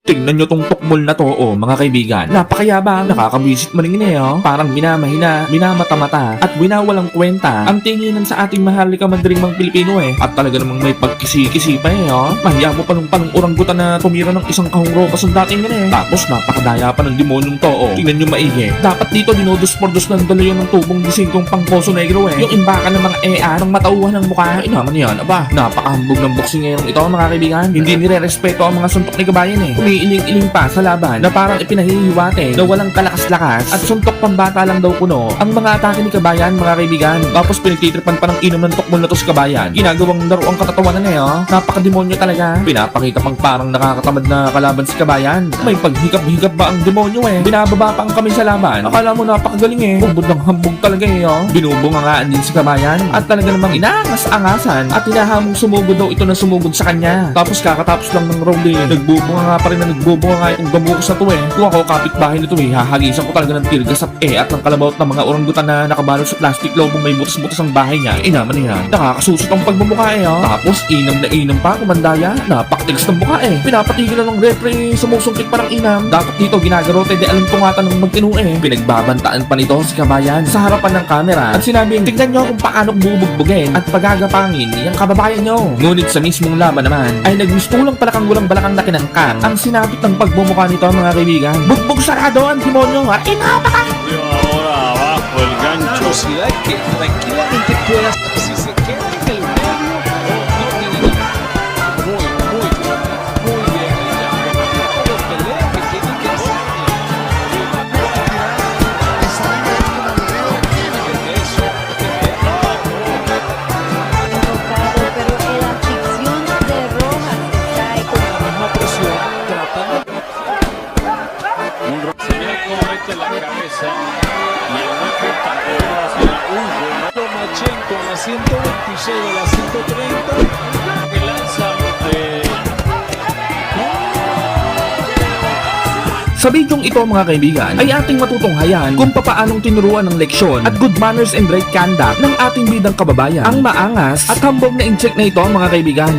Tingnan nyo tong tukmol na to, mga kaibigan. Napakayabang, nakakabisit maningin Parang minamahina, minamata-mata, at winawalang kwenta ang tinginan sa ating mahal ka mandrimang Pilipino At talaga namang may pagkisi-kisi pa Mahiya mo pa nung oranggutan na tumira ng isang kahong ropas ang dating Tapos napakadaya pa ng demonyong to, Tingnan nyo maigi. Dapat dito dinodos por dos ng dalayon ng tubong gisingkong pang Poso Negro Yung imbakan ng mga EA ng matauhan ng mukha, inaman yan. Aba, napakahambog ng boksingero ito, mga kaibigan. Hindi nire-respeto ang mga suntok ni kabayan Umiiling-iling pa sa laban na parang ipinahihiwate na walang kalakas-lakas at suntok pambata lang daw kuno ang mga atake ni kabayan, mga kaibigan. Tapos pinagtitripan pa ng inom ng tukmol na to si kabayan. Ginagawang laro ang katatawanan Napakademonyo talaga. Pinapakita pang parang nakakatamad na kalaban si kabayan. May paghikap-hikap ba ang demonyo Binababa pa ang kamay sa laban. Akala mo napakagaling Umbod ng hambog talaga Binubungangaan din si kabayan at talaga namang inangas-angasan at hinahamong sumugod daw ito na sumugod sa kanya. Tapos kakatapos lang ng round nagbubunga nga pa rin na nagbubunga nga itong gamukos na to Kung ako kapitbahay nito hahagisan ko talaga ng tirgas at at ng kalabaw ng mga orangutan na nakabalot sa plastic lobong may butas-butas ang bahay niya. Inaman yan. Nakakasusot ang pagbumukha Tapos inam na inam pa kumandaya. Napakatigas ng mukha Pinapatigil na ng referee sumusungkit parang inam. Dapat dito ginagarote de alam tungatan ng magtinu Pinagbabantaan pa nito si kabayan sa harapan ng kamera at sinabing tignan nyo kung paano bubugbugin at pagagapangin yung kababayan nyo. Ngunit sa mismong laban naman ay nagmistulang palakang walang balakang na kinangkang ang sinapit ng pagbumukha nito, mga kaibigan. Bugbog sarado ang demonyo Napaka! Ahora abajo el gancho. Velocidad que tranquilamente pueda, si se queda en el medio, no tiene muy bien. Todo pelea que tiene que hacer. Pero la ficción de Rojas está ahí con La misma presión, tratando. Se mira cómo mete la cabeza y el golpe tampoco hacia un gol. Lomachenko a la 126 de la 130 Que lanza Sa bidyong ito, mga kaibigan, ay ating matutunghayan kung papaanong tinuruan ng leksyon at good manners and right conduct ng ating bidang kababayan ang maangas at hambog na incheck na ito, mga kaibigan.